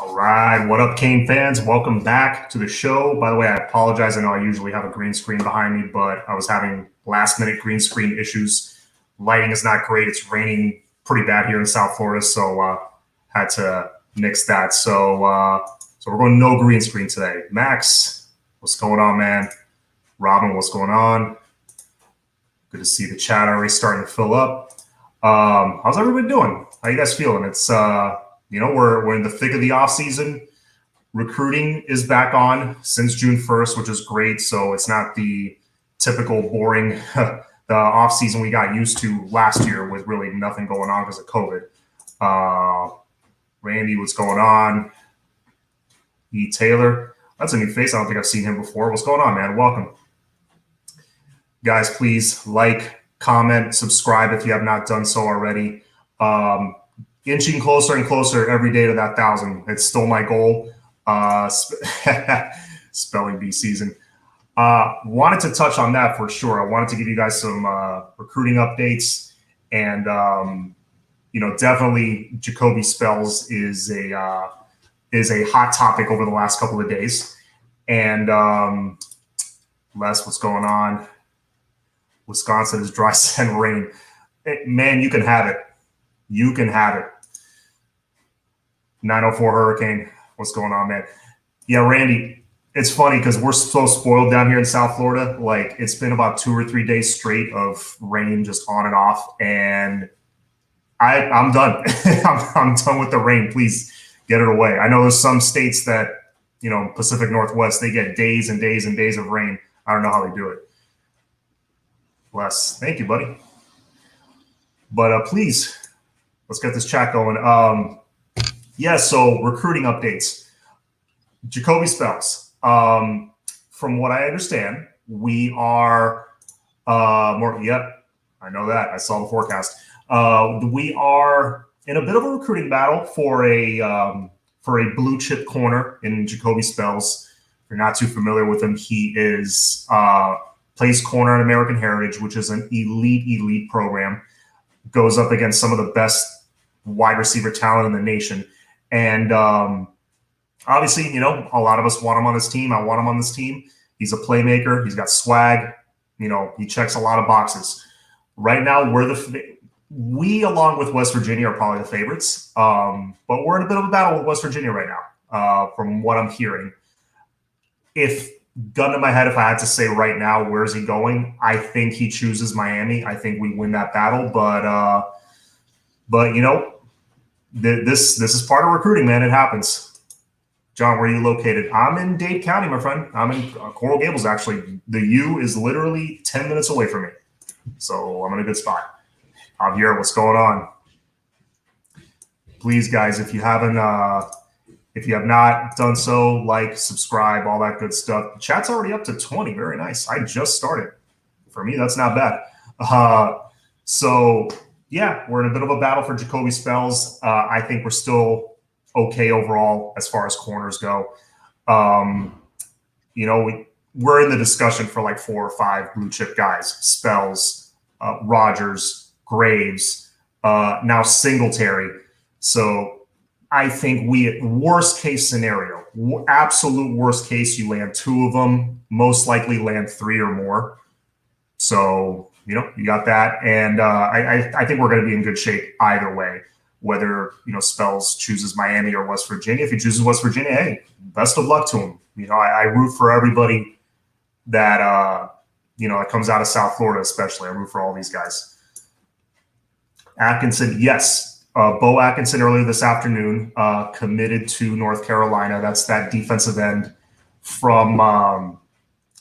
All right, what up, Kane fans? Welcome back to the show. By the way, I apologize. I know I usually have a green screen behind me, but I was having last-minute green screen issues. Lighting is not great. It's raining pretty bad here in South Florida, so had to nix that. So we're going no green screen today. Max, what's going on, man? Robin, what's going on? Good to see the chat already starting to fill up. How's everybody doing? How you guys feeling? It's we're in the thick of the off season. Recruiting is back on since June 1st, which is great. So it's not the typical boring the off season we got used to last year with really nothing going on because of COVID. Randy, what's going on? E. Taylor, that's a new face. I don't think I've seen him before. What's going on, man? Welcome. Guys, please like, comment, subscribe if you have not done so already. Inching closer and closer every day to that 1,000. It's still my goal. Spelling bee season. Wanted to touch on that for sure. I wanted to give you guys some recruiting updates, and definitely Jacoby Spells is a hot topic over the last couple of days. And Les, what's going on? Wisconsin is dry sand rain. Man, you can have it. You can have it. 904 Hurricane. What's going on, man? Yeah, Randy, it's funny because we're so spoiled down here in South Florida. Like, it's been about 2 or 3 days straight of rain just on and off. And I'm done. I'm done with the rain. Please get it away. I know there's some states that, Pacific Northwest, they get days and days and days of rain. I don't know how they do it. Wes, thank you, buddy. But please, let's get this chat going. So recruiting updates. Jacoby Spells. From what I understand, we are more. Yep, I know that. I saw the forecast. We are in a bit of a recruiting battle for a blue chip corner in Jacoby Spells. If you're not too familiar with him, he is plays corner at American Heritage, which is an elite program. Goes up against some of the best wide receiver talent in the nation. And obviously, a lot of us want him on this team. I want him on this team. He's a playmaker. He's got swag. He checks a lot of boxes. Right now, we, along with West Virginia, are probably the favorites. But we're in a bit of a battle with West Virginia right now, from what I'm hearing. Gun to my head, if I had to say right now, where's he going? I think he chooses Miami. I think we win that battle. But this is part of recruiting, man. It happens. John, where are you located? I'm in Dade County, my friend. I'm in Coral Gables, actually. The U is literally 10 minutes away from me. So I'm in a good spot. I'm here. What's going on? Please, guys, if you have not done so, like, subscribe, all that good stuff. The chat's already up to 20. Very nice. I just started. For me, that's not bad. We're in a bit of a battle for Jacoby Spells. I think we're still okay overall as far as corners go. We're in the discussion for like 4 or 5 blue chip guys. Spells, Rogers, Graves, now Singletary. So I think worst case scenario, absolute worst case, you land 2 of them, most likely land 3 or more. So, you got that. And I think we're going to be in good shape either way, whether, Spells chooses Miami or West Virginia. If he chooses West Virginia, hey, best of luck to him. I root for everybody that, that comes out of South Florida, especially. I root for all these guys. Atkinson, yes. Bo Atkinson earlier this afternoon committed to North Carolina. That's that defensive end from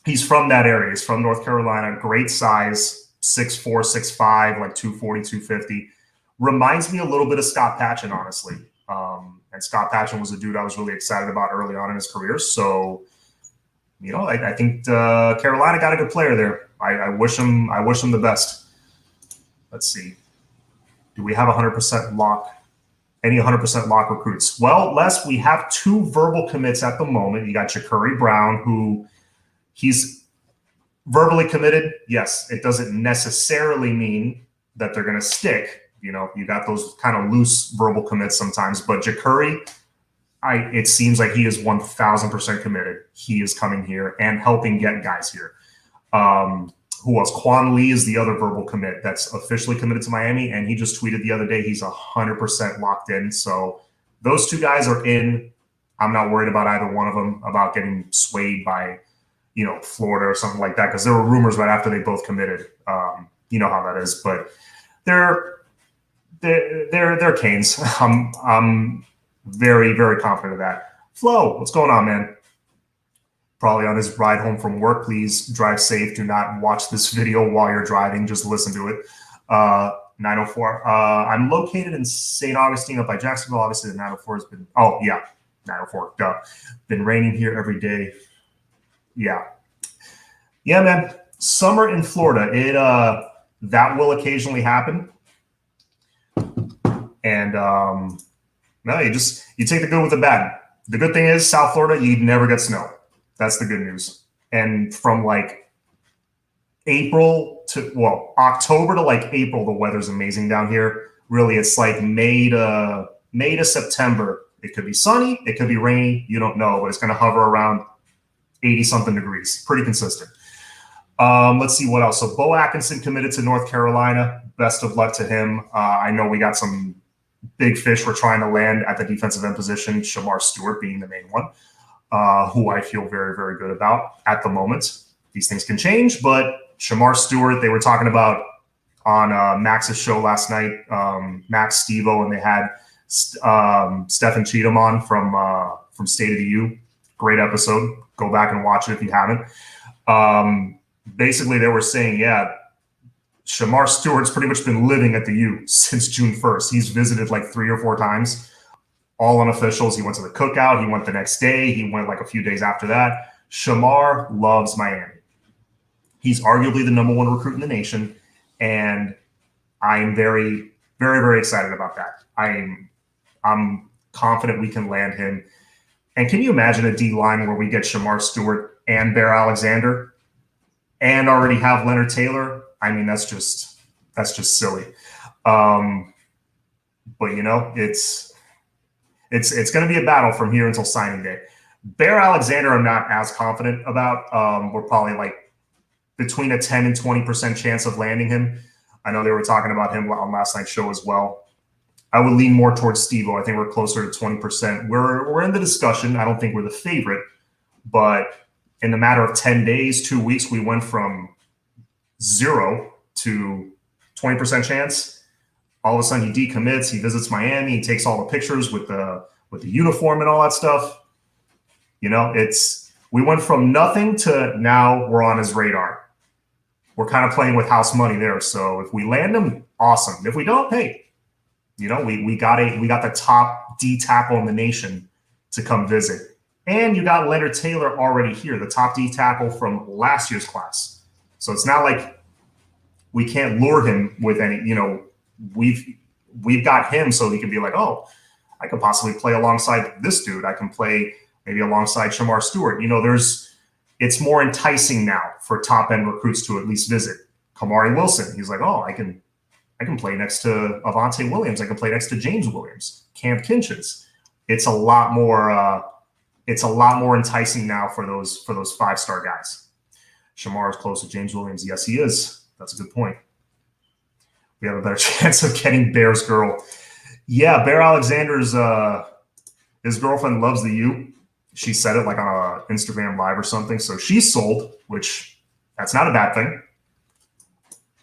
he's from that area. He's from North Carolina. Great size, 6'4", 6'5", like 240, 250. Reminds me a little bit of Scott Patchen, honestly. And Scott Patchen was a dude I was really excited about early on in his career. So, I think Carolina got a good player there. I wish him the best. Let's see. Do we have 100% lock? Any 100% lock recruits? Well, Les, we have 2 verbal commits at the moment. You got Ja'Cory Brown, who he's verbally committed. Yes, it doesn't necessarily mean that they're going to stick. You got those kind of loose verbal commits sometimes. But Ja'Cory, it seems like he is 1,000% committed. He is coming here and helping get guys here. Who else? Quan Lee is the other verbal commit that's officially committed to Miami, and he just tweeted the other day he's 100% locked in. So those two guys are in. I'm not worried about either one of them about getting swayed by, Florida or something like that, because there were rumors right after they both committed. You know how that is, but they're Canes. I'm very, very confident of that. Flo, what's going on, man? Probably on his ride home from work. Please drive safe. Do not watch this video while you're driving. Just listen to it. 904. I'm located in St. Augustine up by Jacksonville. Obviously, the 904 has been. Oh yeah, 904. Duh. Been raining here every day. Yeah, man. Summer in Florida. That will occasionally happen. And no, you take the good with the bad. The good thing is South Florida, you never get snow. That's the good news. And from like October to like April, the weather's amazing down here. Really, it's like May to September. It could be sunny, it could be rainy. You don't know, but it's going to hover around 80-something degrees. Pretty consistent. Let's see what else. So Bo Atkinson committed to North Carolina. Best of luck to him. I know we got some big fish we're trying to land at the defensive end position, Shamar Stewart being the main one, who I feel very, very good about at the moment. These things can change, but Shamar Stewart, they were talking about on Max's show last night, Max Stevo, and they had Stefan Cheatham on from State of the U. Great episode. Go back and watch it if you haven't. Basically, they were saying, Shamar Stewart's pretty much been living at the U since June 1st. He's visited like 3 or 4 times, all unofficials. He went to the cookout. He went the next day. He went like a few days after that. Shamar loves Miami. He's arguably the number 1 recruit in the nation, and I'm very, very, very excited about that. I'm confident we can land him. And can you imagine a D line where we get Shamar Stewart and Bear Alexander and already have Leonard Taylor? I mean, that's just silly. But it's going to be a battle from here until signing day. Bear Alexander, I'm not as confident about. We're probably like between a 10 and 20% chance of landing him. I know they were talking about him on last night's show as well. I would lean more towards Stevo. I think we're closer to 20%. We're in the discussion. I don't think we're the favorite, but in a matter of 10 days, 2 weeks, we went from 0 to 20% chance. All of a sudden, he decommits. He visits Miami. He takes all the pictures with the uniform and all that stuff. We went from nothing to now we're on his radar. We're kind of playing with house money there. So if we land him, awesome. If we don't, hey, we got the top D tackle in the nation to come visit. And you got Leonard Taylor already here, the top D tackle from last year's class. So it's not like we can't lure him with any, we've got him so he can be like, oh, I could possibly play alongside this dude. I can play maybe alongside Shamar Stewart. It's more enticing now for top end recruits to at least visit. Kamari Wilson, he's like, oh, I can play next to Avante Williams. I can play next to James Williams, Cam Kinchins. It's a lot more enticing now for those 5-star guys. Shamar is close to James Williams. Yes, he is. That's a good point. We have a better chance of getting Bear's girl. Yeah, Bear Alexander's his girlfriend loves the U. She said it like on a Instagram live or something. So she's sold, which that's not a bad thing.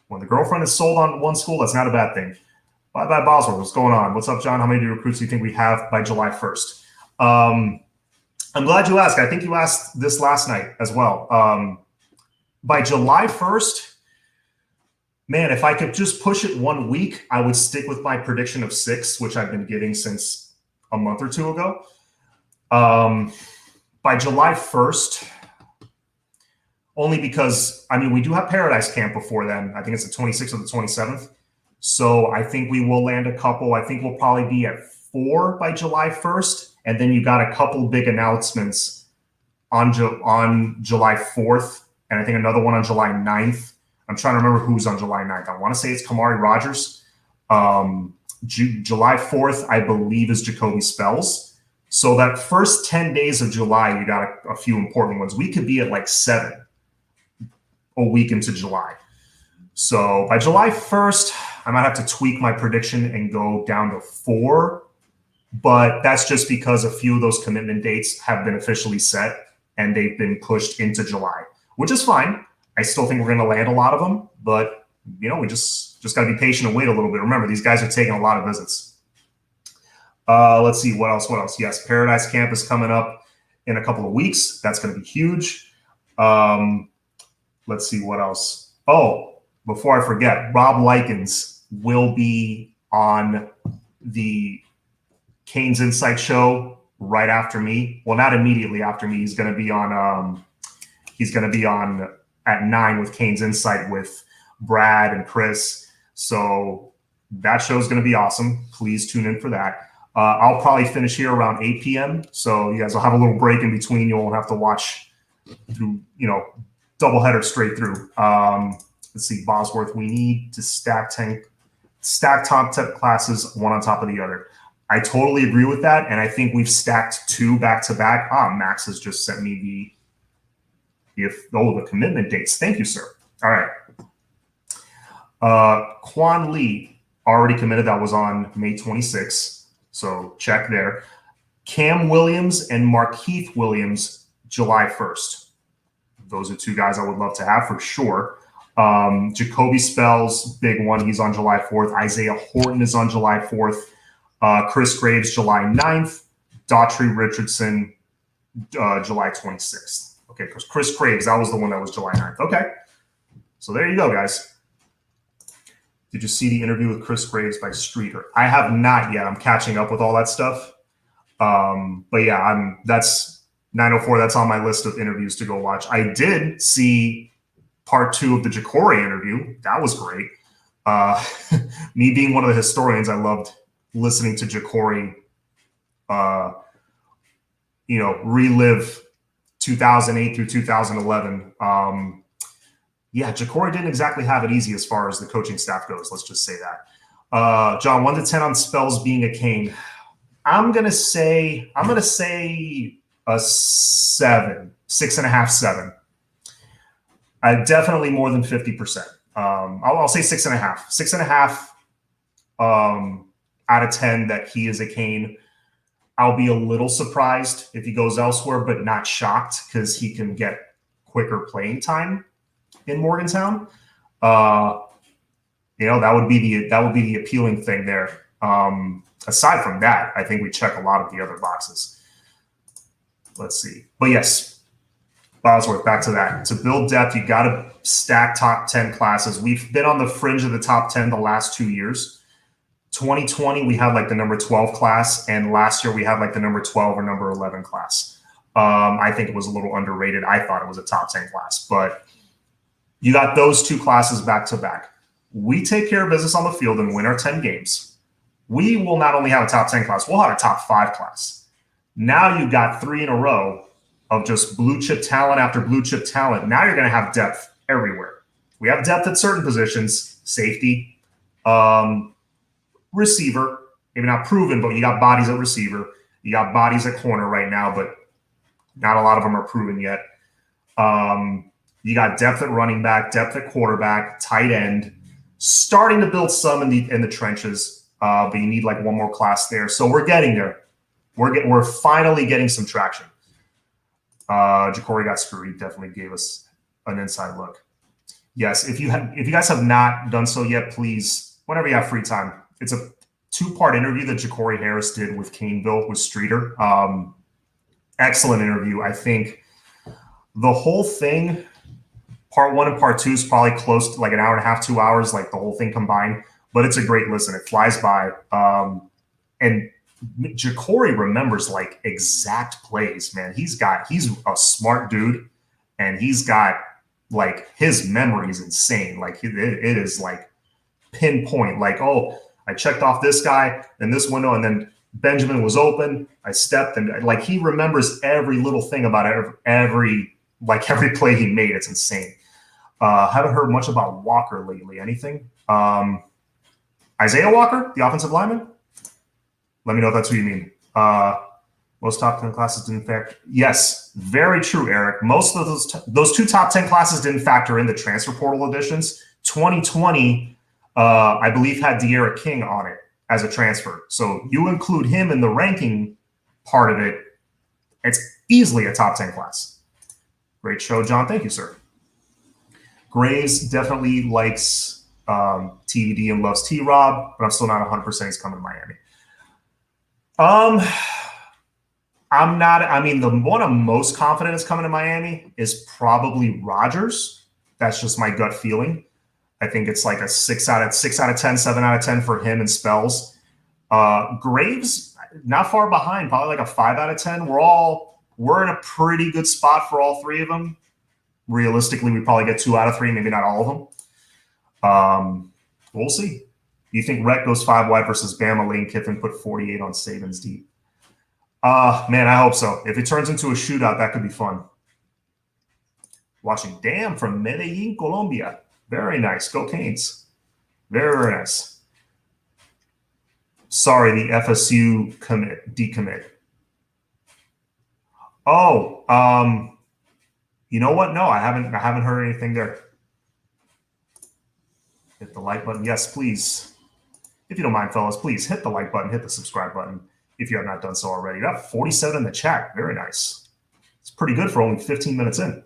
When the girlfriend is sold on one school, that's not a bad thing. Bye-bye, Boswell. What's going on? What's up, John? How many recruits do you think we have by July 1st? I'm glad you asked. I think you asked this last night as well. By July 1st, man, if I could just push it 1 week, I would stick with my prediction of 6, which I've been giving since a month or two ago. By July 1st, only because, we do have Paradise Camp before then. I think it's the 26th or the 27th. So I think we will land a couple. I think we'll probably be at 4 by July 1st. And then you got a couple big announcements on July 4th. And I think another one on July 9th. I'm trying to remember who's on July 9th. I want to say it's Kamari Rogers. July 4th, I believe, is Jacoby Spells. So that first 10 days of July, you got a few important ones. We could be at like 7 a week into July. So by July 1st, I might have to tweak my prediction and go down to 4. But that's just because a few of those commitment dates have been officially set and they've been pushed into July, which is fine. I still think we're going to land a lot of them, but we just got to be patient and wait a little bit. Remember, these guys are taking a lot of visits. Let's see what else. Yes, Paradise Camp is coming up in a couple of weeks. That's going to be huge. Let's see what else. Oh, before I forget, Rob Likens will be on the Canes Insight show right after me. Well, not immediately after me. He's going to be on at 9 with Canes Insight with Brad and Chris. So that show is going to be awesome. Please tune in for that. I'll probably finish here around 8 p.m. So you guys will have a little break in between. You won't have to watch through, doubleheader straight through. Let's see, Bosworth. We need to stack top 10 classes one on top of the other. I totally agree with that, and I think we've stacked 2 back to back. Max has just sent me the commitment dates. Thank you, sir. All right. Quan Lee already committed. That was on May 26th, so check there. Cam Williams and Markeith Williams, July 1st. Those are 2 guys I would love to have for sure. Jacoby Spells, big one. He's on July 4th. Isaiah Horton is on July 4th. Chris Graves, July 9th. Daughtry Richardson, July 26th. Okay, because Chris Graves, that was the one that was July 9th. Okay, so there you go, guys. Did you see the interview with Chris Graves by Streeter? I have not yet. I'm catching up with all that stuff. But yeah, that's 904. That's on my list of interviews to go watch. I did see part 2 of the Jacory interview. That was great. Me being one of the historians, I loved listening to Jacory, relive 2008 through 2011. Jacory didn't exactly have it easy as far as the coaching staff goes. Let's just say that. John, 1 to 10 on Spells being a Cane. I'm gonna say a 7, 6.5, 7. Definitely more than 50%. I'll say 6.5. 6.5 out of 10 that he is a Cane. I'll be a little surprised if he goes elsewhere, but not shocked because he can get quicker playing time in Morgantown. That would be the appealing thing there. Aside from that, I think we check a lot of the other boxes. Let's see. But yes, Bosworth, back to that. To build depth, you got to stack top 10 classes. We've been on the fringe of the top 10 the last 2 years. 2020, we had like the number 12 class, and last year we had like the number 12 or number 11 class. I think it was a little underrated. I thought it was a top 10 class, but you got those 2 classes back to back. We take care of business on the field and win our 10 games. We will not only have a top 10 class, we'll have a top 5 class. Now you got 3 in a row of just blue chip talent after blue chip talent. Now you're going to have depth everywhere. We have depth at certain positions, safety, receiver, maybe not proven, but you got bodies at receiver. You got bodies at corner right now, but not a lot of them are proven yet. You got depth at running back, depth at quarterback, tight end, starting to build some in the trenches, but you need like one more class there. So we're getting there. We're finally getting some traction. Jacory got screwed. He definitely gave us an inside look. Yes, if you guys have not done so yet, please, whenever you have free time, it's a 2-part interview that Jacory Harris did with Caneville with Streeter. Excellent interview. I think the whole thing, part 1 and part 2, is probably close to like an hour and a half, 2 hours, like the whole thing combined. But it's a great listen. It flies by. And Jacory remembers like exact plays, man. He's a smart dude, and he's got like his memory is insane. Like it is like pinpoint. Like, oh, I checked off this guy in this window, and then Benjamin was open. I stepped, and like he remembers every little thing about every play he made. It's insane. Haven't heard much about Walker lately. Anything? Isaiah Walker, the offensive lineman? Let me know if that's who you mean. Most top 10 classes didn't factor. Yes, very true, Eric. Most of those two top 10 classes didn't factor in the transfer portal additions. 2020, I believe, had De'Ara King on it as a transfer. So you include him in the ranking part of it, it's easily a top 10 class. Great show, John. Thank you, sir. Graves definitely likes TVD and loves T-Rob, but I'm still not 100% he's coming to Miami. I'm not. I mean, the one I'm most confident is coming to Miami is probably Rodgers. That's just my gut feeling. I think it's like a 6 out of 10, 7 out of 10 for him in spells. Graves, not far behind, probably like a 5 out of 10. We're in a pretty good spot for all three of them. Realistically, we probably get 2 out of 3, maybe not all of them. We'll see. You think Rhett goes 5 wide versus Bama? Lane Kiffin put 48 on Saban's deep. Man, I hope so. If it turns into a shootout, that could be fun. Watching Dan from Medellin, Colombia. Very nice. Go Canes. Very, very nice. Sorry, the FSU decommit. Oh, you know what? No, I haven't heard anything there. Hit the like button. Yes, please. If you don't mind, fellas, please hit the like button, hit the subscribe button if you have not done so already. You got 47 in the chat. Very nice. It's pretty good for only 15 minutes in.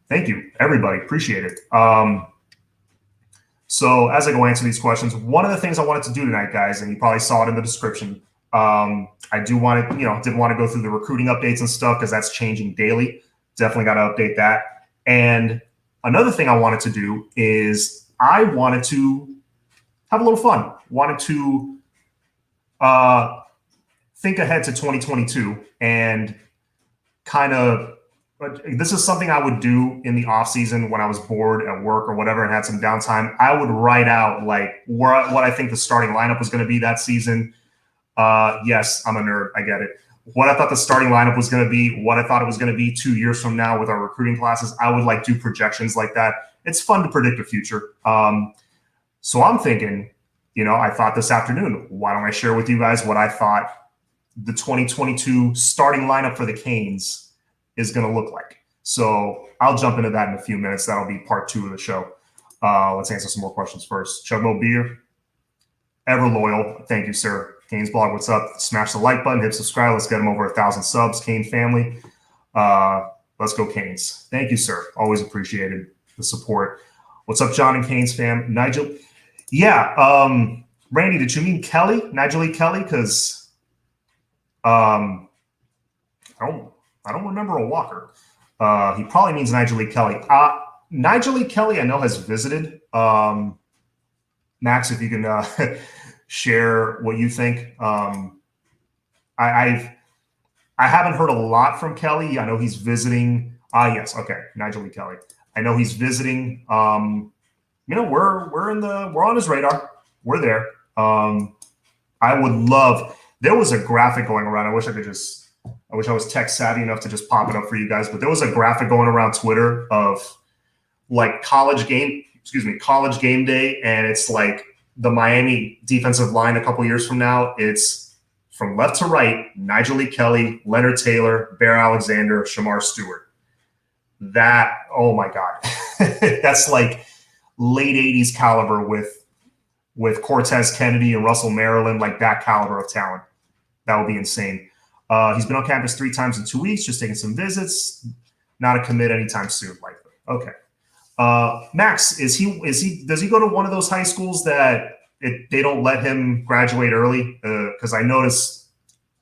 Thank you, everybody. Appreciate it. So as I go answer these questions, one of the things I wanted to do tonight, guys, and you probably saw it in the description, I do want to, didn't want to go through the recruiting updates and stuff because that's changing daily. Definitely got to update that. And another thing I wanted to do is I wanted to have a little fun. Wanted to think ahead to 2022 and kind of, this is something I would do in the off season when I was bored at work or whatever and had some downtime. I would write out like what I think the starting lineup was going to be that season. Yes, I'm a nerd. I get it. What I thought the starting lineup was going to be, what I thought it was going to be 2 years from now with our recruiting classes. I would like do projections like that. It's fun to predict the future. So I'm thinking, I thought this afternoon, why don't I share with you guys what I thought the 2022 starting lineup for the Canes is going to look like. So I'll jump into that in a few minutes. That'll be part 2 of the show. Let's answer some more questions first. Chugmo Beer, ever loyal. Thank you, sir. Canes Blog, what's up? Smash the like button, hit subscribe. Let's get them over 1,000 subs. Cane family. Let's go Canes. Thank you, sir. Always appreciated the support. What's up, John and Canes fam? Nigel. Yeah. Randy, did you mean Kelly? Nigel E. Kelly? Because I don't remember a Walker. He probably means Nigel E. Kelly. Nigel E. Kelly, I know, has visited. Max, if you can share what you think. I haven't heard a lot from Kelly. I know he's visiting. Yes, okay, Nigel E. Kelly. I know he's visiting. We're on his radar. We're there. I would love. There was a graphic going around. I wish I was tech savvy enough to just pop it up for you guys. But there was a graphic going around Twitter of like college game day, and it's like the Miami defensive line a couple years from now. It's from left to right: Nigel E. Kelly, Leonard Taylor, Bear Alexander, Shamar Stewart. That, oh my God, that's like late '80s caliber with Cortez Kennedy and Russell Maryland, like that caliber of talent. That would be insane. He's been on campus 3 times in 2 weeks, just taking some visits. Not a commit anytime soon, likely. Okay. Max, does he go to one of those high schools that they don't let him graduate early? Because I notice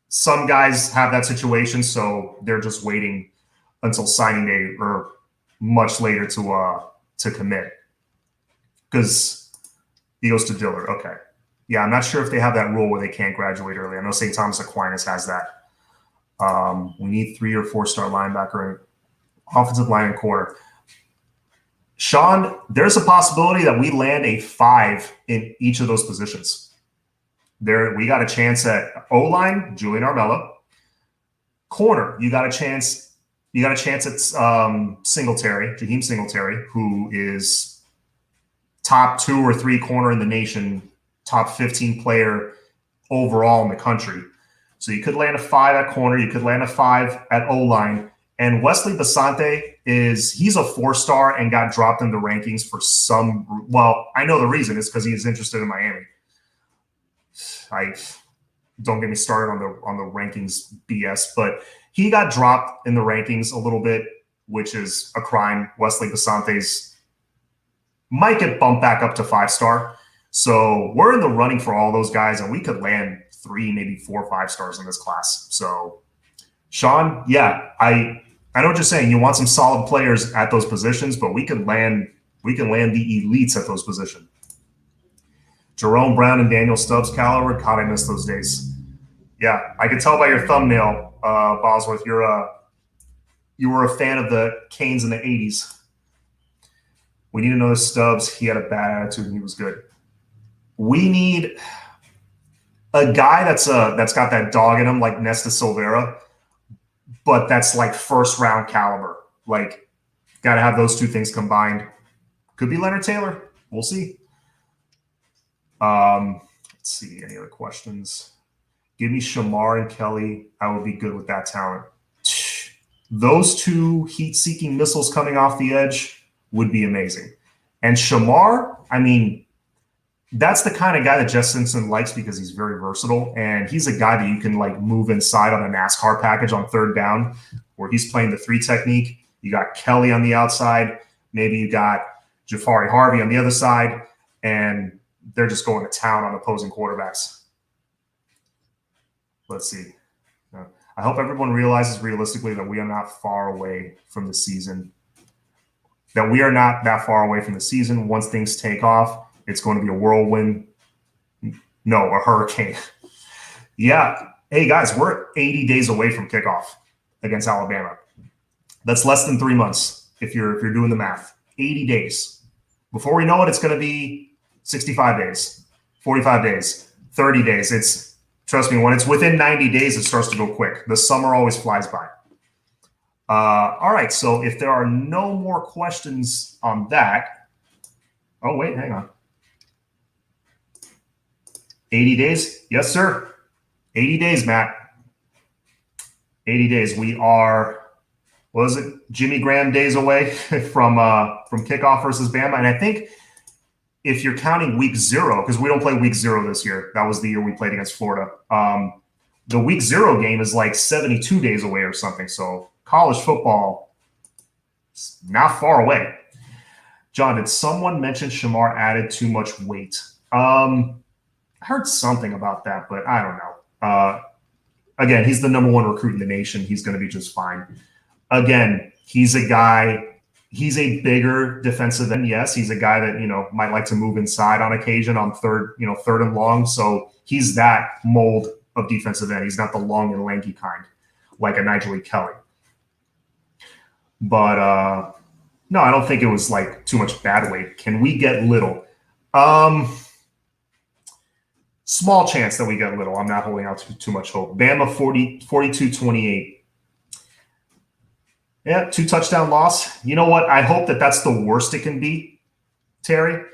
some guys have that situation, so they're just waiting until signing day or much later to commit. Because he goes to Dillard. Okay. Yeah, I'm not sure if they have that rule where they can't graduate early. I know St. Thomas Aquinas has that. We need 3 or 4 star linebacker and offensive line and corner. Sean, there's a possibility that we land a 5 in each of those positions. We got a chance at O-line, Julian Armella. Corner, you got a chance at Singletary, Jaheim Singletary, who is top 2 or 3 corner in the nation, top 15 player overall in the country. So you could land a 5 at corner. You could land a 5 at O-line. And Wesley Basante he's a 4-star and got dropped in the rankings for well, I know the reason is because he is interested in Miami. Don't get me started on the rankings BS, but he got dropped in the rankings a little bit, which is a crime. Wesley Basante's might get bumped back up to 5-star. So we're in the running for all those guys, and we could land 3, maybe 4 5-stars in this class. So Sean, yeah, I know what you're saying. You want some solid players at those positions, but we can land the elites at those positions. Jerome Brown and Daniel Stubbs caliber. God, I miss those days. Yeah, I could tell by your thumbnail, Bosworth, you were a fan of the Canes in the 80s. We need another Stubbs. He had a bad attitude and he was good. We need a guy that's got that dog in him like Nesta Silvera, but that's like first-round caliber. Like, got to have those two things combined. Could be Leonard Taylor. We'll see. Let's see. Any other questions? Give me Shamar and Kelly. I would be good with that talent. Those two heat-seeking missiles coming off the edge would be amazing. And Shamar, I mean, that's the kind of guy that Jess Simpson likes because he's very versatile. And he's a guy that you can like move inside on a NASCAR package on 3rd down where he's playing the 3 technique. You got Kelly on the outside. Maybe you got Jafari Harvey on the other side. And they're just going to town on opposing quarterbacks. Let's see. I hope everyone realizes realistically that we are not far away from the season. That we are not that far away from the season. Once things take off, it's going to be a whirlwind. No, a hurricane. Yeah. Hey, guys, we're 80 days away from kickoff against Alabama. That's less than 3 months if you're doing the math. 80 days. Before we know it, it's going to be 65 days, 45 days, 30 days. Trust me, when it's within 90 days, it starts to go quick. The summer always flies by. All right, so if there are no more questions on that. Oh, wait, hang on. 80 days? Yes, sir. 80 days, Matt. 80 days. We are, what is it, Jimmy Graham days away from kickoff versus Bama. And I think if you're counting week 0, because we don't play week 0 this year. That was the year we played against Florida. The week 0 game is like 72 days away or something. So college football is not far away. John, did someone mention Shamar added too much weight? I heard something about that, but I don't know. Again, he's the #1 recruit in the nation. He's going to be just fine. Again, he's a guy. He's a bigger defensive end. Yes, he's a guy that, might like to move inside on occasion on 3rd and long. So he's that mold of defensive end. He's not the long and lanky kind like a Nigel E. Kelly. But no, I don't think it was like too much bad weight. Can we get Little? Small chance that we get Little. I'm not holding out too much hope. Bama 42-28. Yeah, 2 touchdown loss. You know what? I hope that's the worst it can be, Terry.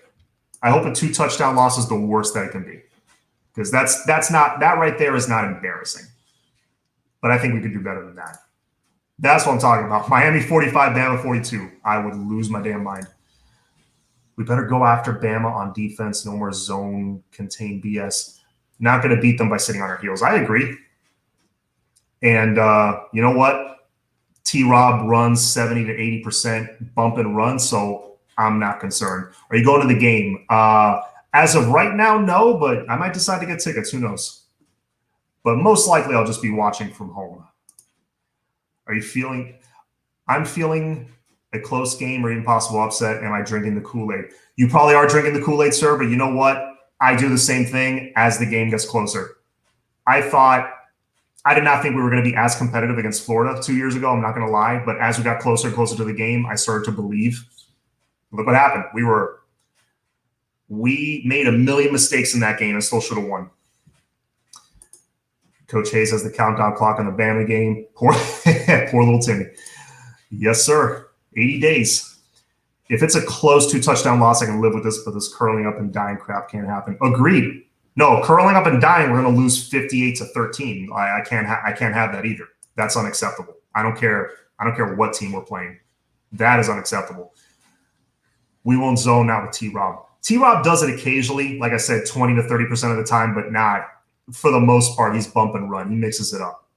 I hope a 2 touchdown loss is the worst that it can be. Because that right there is not embarrassing. But I think we could do better than that. That's what I'm talking about. Miami 45, Bama 42. I would lose my damn mind. We better go after Bama on defense. No more zone contain BS. Not going to beat them by sitting on our heels. I agree. And you know what? T-Rob runs 70 to 80% bump and run, so I'm not concerned. Are you going to the game? As of right now, no, but I might decide to get tickets. Who knows? But most likely I'll just be watching from home. Are you feeling – I'm feeling a close game or even possible upset. Am I drinking the Kool-Aid? You probably are drinking the Kool-Aid, sir, but you know what? I do the same thing as the game gets closer. I did not think we were going to be as competitive against Florida 2 years ago. I'm not going to lie. But as we got closer and closer to the game, I started to believe. Look what happened. We made a million mistakes in that game and still should have won. Coach Hayes has the countdown clock on the Bama game. Poor little Timmy. Yes, sir. 80 days. If it's a close 2 touchdown loss, I can live with this, but this curling up and dying crap can't happen. Agreed. No, curling up and dying, we're going to lose 58-13. I can't have that either. That's unacceptable. I don't care what team we're playing. That is unacceptable. We won't zone now with T-Rob. T-Rob does it occasionally, like I said, 20 to 30% of the time, but not for the most part. He's bump and run. He mixes it up.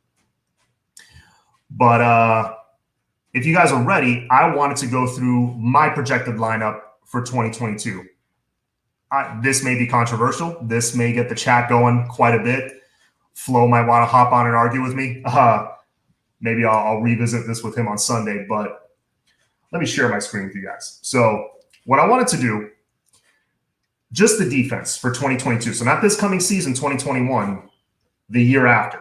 But if you guys are ready, I wanted to go through my projected lineup for 2022. This may be controversial. This may get the chat going quite a bit. Flo might want to hop on and argue with me. Maybe I'll revisit this with him on Sunday, but let me share my screen with you guys. So what I wanted to do, just the defense for 2022. So not this coming season, 2021, the year after.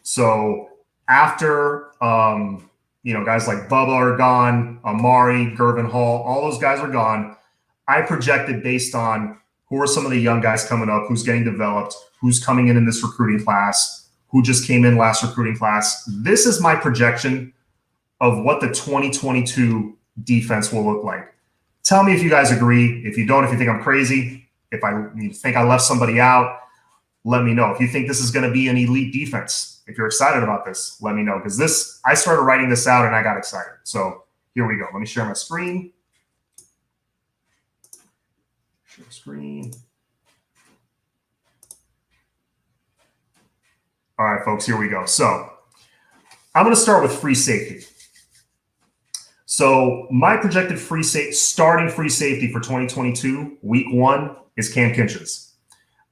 So after, guys like Bubba are gone, Amari, Gervin Hall, all those guys are gone. I projected based on who are some of the young guys coming up, who's getting developed, who's coming in this recruiting class, who just came in last recruiting class. This is my projection of what the 2022 defense will look like. Tell me if you guys agree. If you don't, if you think I'm crazy, if you think I left somebody out, let me know. If you think this is going to be an elite defense, if you're excited about this, let me know. Because I started writing this out and I got excited. So here we go. Let me share my screen. Share screen. All right, folks, here we go. So I'm going to start with free safety. So my projected starting free safety for 2022, week 1, is Cam Kinchins.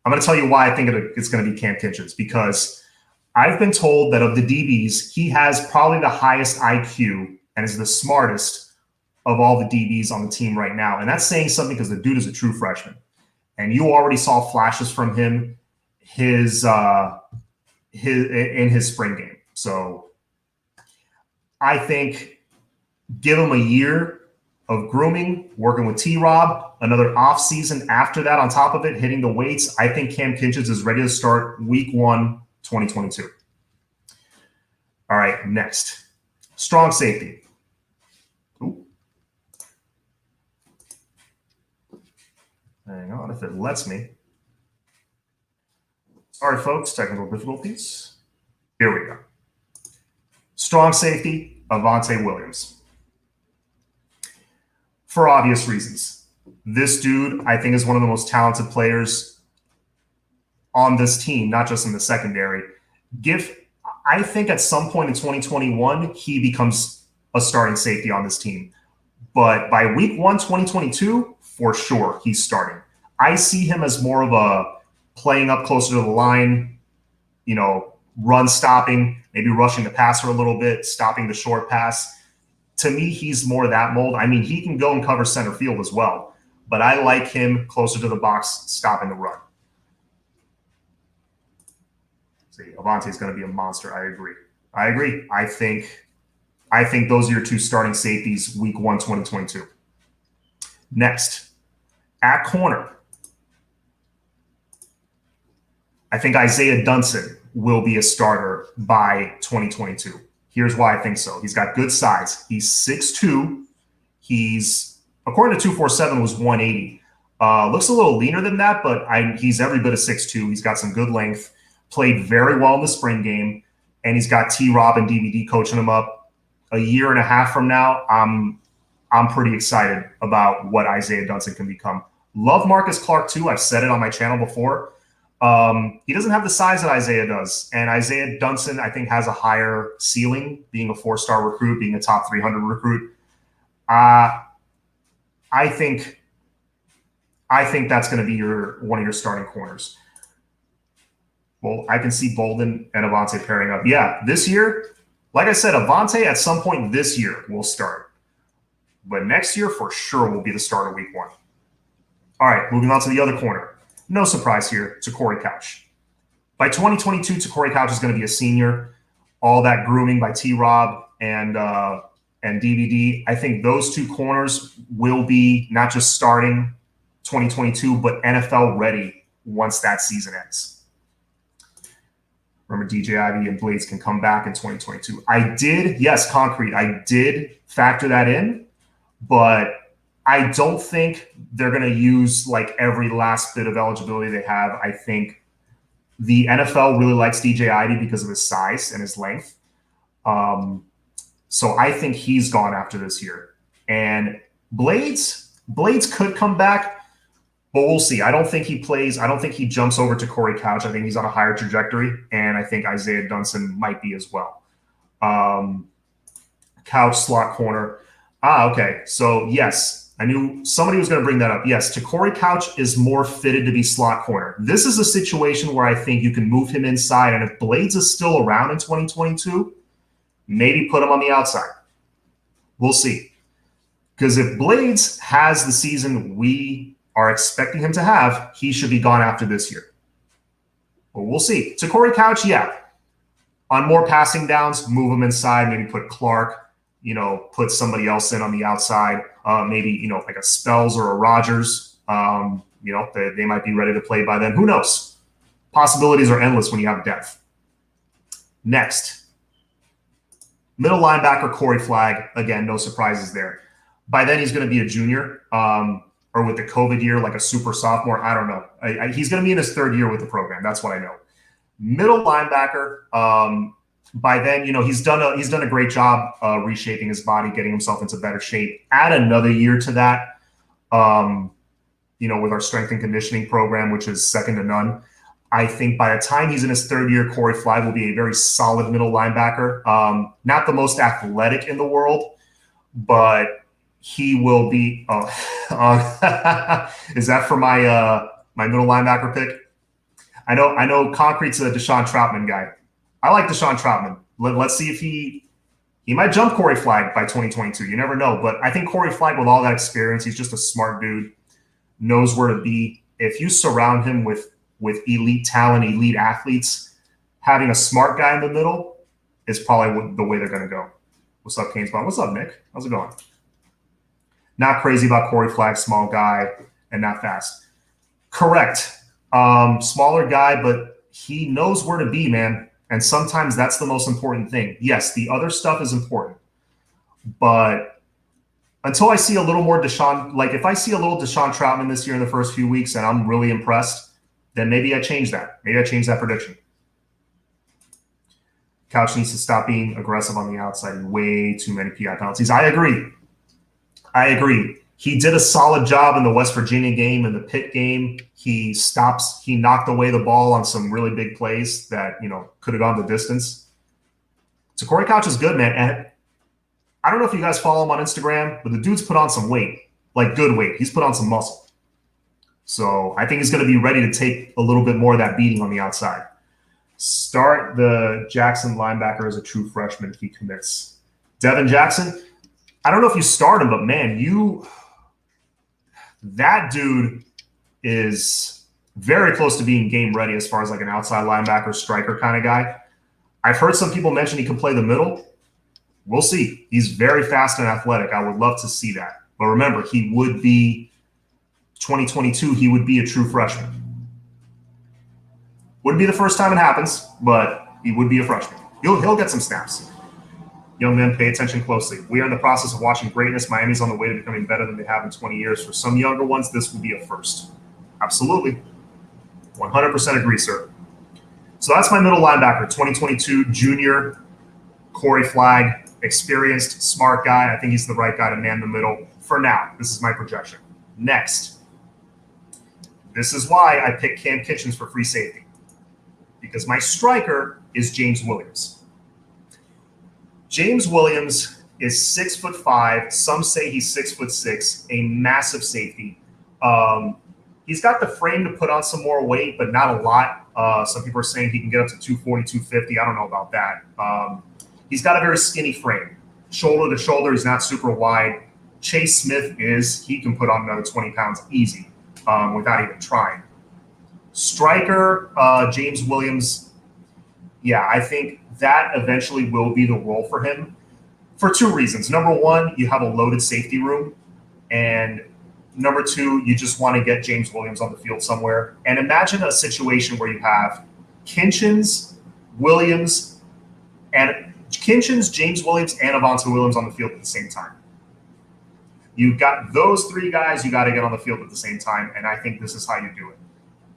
I'm going to tell you why I think it's going to be Cam Kinchins, because I've been told that of the DBs, he has probably the highest IQ and is the smartest of all the DBs on the team right now. And that's saying something because the dude is a true freshman. And you already saw flashes from him in his spring game. So I think give him a year of grooming, working with T-Rob, another offseason after that on top of it, hitting the weights. I think Cam Kinchins is ready to start week 1, 2022. All right, next. Strong safety. Ooh. Hang on if it lets me. Sorry, folks, technical difficulties. Here we go. Strong safety, Avante Williams. For obvious reasons. This dude, I think, is one of the most talented players on this team, not just in the secondary. I think at some point in 2021, he becomes a starting safety on this team. But by week 1, 2022, for sure, he's starting. I see him as more of a playing up closer to the line, run stopping, maybe rushing the passer a little bit, stopping the short pass. To me, he's more that mold. I mean, he can go and cover center field as well, but I like him closer to the box, stopping the run. See, Avante is going to be a monster. I agree. I think those are your 2 starting safeties, week 1, 2022. Next, at corner, I think Isaiah Dunson will be a starter by 2022. Here's why I think so. He's got good size. He's 6'2". He's, according to 247, was 180. Looks a little leaner than that, but he's every bit of 6'2". He's got some good length. Played very well in the spring game, and he's got T-Rob and DVD coaching him up. A year and a half from now, I'm pretty excited about what Isaiah Dunson can become. Love Marcus Clark too. I've said it on my channel before. He doesn't have the size that Isaiah does, and Isaiah Dunson, I think, has a higher ceiling, being a 4-star recruit, being a top 300 recruit. I think that's going to be one of your starting corners. Well, I can see Bolden and Avante pairing up. Yeah, this year, like I said, Avante at some point this year will start. But next year, for sure, will be the starter week 1. All right, moving on to the other corner. No surprise here, Corey Couch. By 2022, Corey Couch is going to be a senior. All that grooming by T-Rob and DVD. I think those 2 corners will be not just starting 2022, but NFL ready once that season ends. Remember, DJ Ivy and Blades can come back in 2022. I did factor that in, but I don't think they're going to use like every last bit of eligibility they have. I think the NFL really likes DJ Ivey because of his size and his length. So I think he's gone after this year. And Blades could come back, but we'll see. I don't think he plays. I don't think he jumps over to Corey Couch. I think he's on a higher trajectory, and I think Isaiah Dunson might be as well. Couch slot corner. Okay. So yes, I knew somebody was going to bring that up. Yes, Corey Couch is more fitted to be slot corner. This is a situation where I think you can move him inside, and if Blades is still around in 2022, maybe put him on the outside. We'll see. Because if Blades has the season we are expecting him to have, he should be gone after this year. But we'll see. Corey Couch, yeah. On more passing downs, move him inside, maybe put Clark, put somebody else in on the outside, maybe, like a Spells or a Rogers. They might be ready to play by then. Who knows? Possibilities are endless when you have depth. Next, middle linebacker Corey Flagg. Again, no surprises there. By then, he's going to be a junior, or with the COVID year, like a super sophomore. I don't know. He's going to be in his third year with the program. That's what I know. Middle linebacker. By then, he's done a great job reshaping his body, getting himself into better shape. Add another year to that, with our strength and conditioning program, which is second to none. I think by the time he's in his third year, Corey Flagg will be a very solid middle linebacker. Not the most athletic in the world, but he will be. Is that for my my middle linebacker pick? I know. Concrete's a Deshaun Troutman guy. I like Deshaun Troutman. Let's see if he might jump Corey Flagg by 2022. You never know. But I think Corey Flagg, with all that experience, he's just a smart dude, knows where to be. If you surround him with elite talent, elite athletes, having a smart guy in the middle is probably the way they're going to go. What's up, Canes Bond? What's up, Nick? How's it going? Not crazy about Corey Flagg, small guy and not fast. Correct. Smaller guy, but he knows where to be, man. And sometimes that's the most important thing. Yes, the other stuff is important. But until I see a little more Deshaun, like if I see a little Deshaun Troutman this year in the first few weeks and I'm really impressed, then maybe I change that. Maybe I change that prediction. Couch needs to stop being aggressive on the outside and way too many PI penalties. I agree. He did a solid job in the West Virginia game and the Pitt game. He knocked away the ball on some really big plays that, could have gone the distance. So Corey Couch is good, man. And I don't know if you guys follow him on Instagram, but the dude's put on some weight, like good weight. He's put on some muscle. So I think he's going to be ready to take a little bit more of that beating on the outside. Start the Jackson linebacker as a true freshman if he commits. Devin Jackson, I don't know if you start him, but man, that dude is very close to being game ready as far as like an outside linebacker, striker kind of guy. I've heard some people mention he can play the middle. We'll see. He's very fast and athletic. I would love to see that. But remember, he would be 2022. He would be a true freshman. Wouldn't be the first time it happens, but he would be a freshman. He'll get some snaps. Young men, pay attention closely. We are in the process of watching greatness. Miami's on the way to becoming better than they have in 20 years. For some younger ones, this will be a first. Absolutely. 100% agree, sir. So that's my middle linebacker, 2022 junior, Corey Flagg, experienced, smart guy. I think he's the right guy to man the middle for now. This is my projection. Next. This is why I picked Cam Kitchens for free safety, because my striker is James Williams. James Williams is 6'5". Some say he's 6'6", a massive safety. He's got the frame to put on some more weight, but not a lot. Some people are saying he can get up to 240, 250. I don't know about that. He's got a very skinny frame. Shoulder to shoulder, he's not super wide. Chase Smith he can put on another 20 pounds easy without even trying. Striker, James Williams, yeah, I think that eventually will be the role for him for two reasons. Number one, you have a loaded safety room. And number two, you just want to get James Williams on the field somewhere. And imagine a situation where you have James Williams, and Avonte Williams on the field at the same time. You got those three guys, you got to get on the field at the same time, and I think this is how you do it.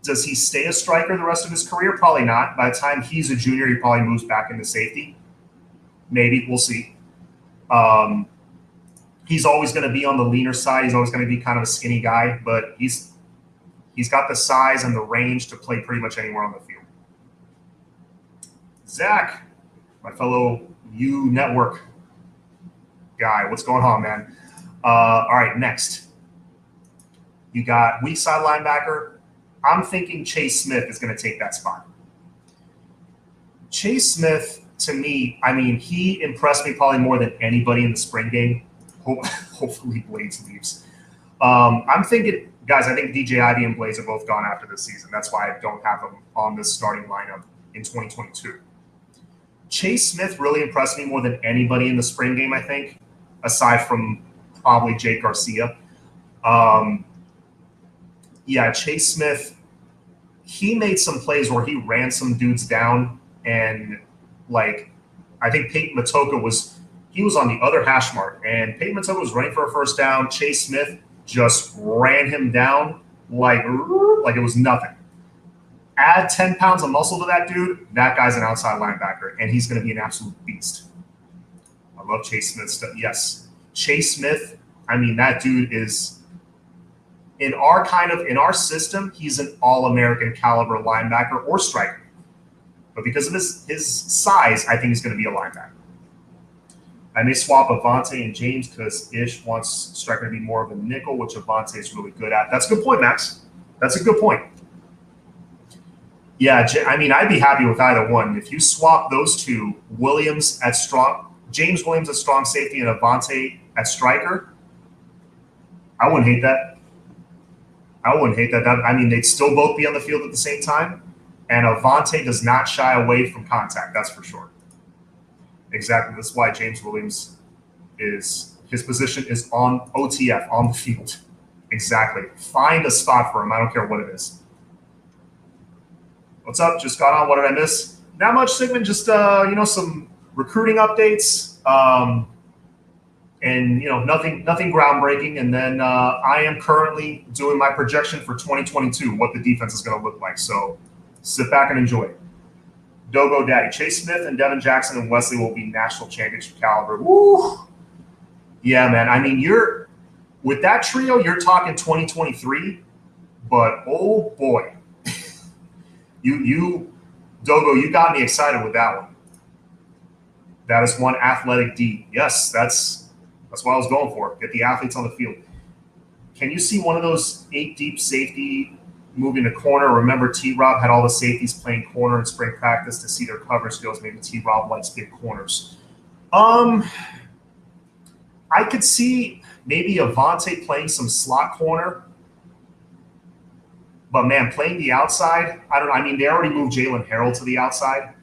Does he stay a striker the rest of his career? Probably not. By the time he's a junior, he probably moves back into safety. Maybe. We'll see. He's always going to be on the leaner side. He's always going to be kind of a skinny guy, but he's got the size and the range to play pretty much anywhere on the field. Zach, my fellow U Network guy, what's going on, man? All right, next. You got weak side linebacker. I'm thinking Chase Smith is going to take that spot. Chase Smith, to me, I mean, he impressed me probably more than anybody in the spring game. Hopefully Blades leaves. I'm thinking, guys, I think DJ Ivy and Blades are both gone after this season. That's why I don't have them on this starting lineup in 2022. Chase Smith really impressed me more than anybody in the spring game, I think, aside from probably Jake Garcia. Yeah, Chase Smith, he made some plays where he ran some dudes down, and like I think Peyton Matoka was on the other hash mark, and Peyton Matoka was running for a first down. Chase Smith just ran him down like it was nothing. Add 10 pounds of muscle to that dude, that guy's an outside linebacker, and he's going to be an absolute beast. I love Chase Smith stuff. Yes, Chase Smith, I mean, that dude is in our system, he's an all-American caliber linebacker or striker. But because of his size, I think he's going to be a linebacker. I may swap Avante and James because Ish wants striker to be more of a nickel, which Avante is really good at. That's a good point, Max. That's a good point. Yeah, I mean, I'd be happy with either one. If you swap those two, James Williams at strong safety and Avante at striker, I wouldn't hate that. I mean, they'd still both be on the field at the same time, and Avante does not shy away from contact, that's for sure. Exactly. That's why James Williams his position is on OTF, on the field. Exactly. Find a spot for him. I don't care what it is. What's up? Just got on. What did I miss? Not much, Sigmund. Just some recruiting updates. And nothing groundbreaking. And then I am currently doing my projection for 2022, what the defense is going to look like. So sit back and enjoy it. Dogo Daddy, Chase Smith and Devin Jackson and Wesley will be national championship caliber. Woo! Yeah, man. I mean, with that trio, you're talking 2023. But oh boy, you Dogo, you got me excited with that one. That is one athletic D. Yes, that's what I was going for. Get the athletes on the field. Can you see one of those 8 deep safety moving to corner? Remember, T-Rob had all the safeties playing corner in spring practice to see their cover skills. Maybe T-Rob likes big corners. I could see maybe Avante playing some slot corner. But, man, playing the outside, I don't know. I mean, they already moved Jalen Harrell to the outside.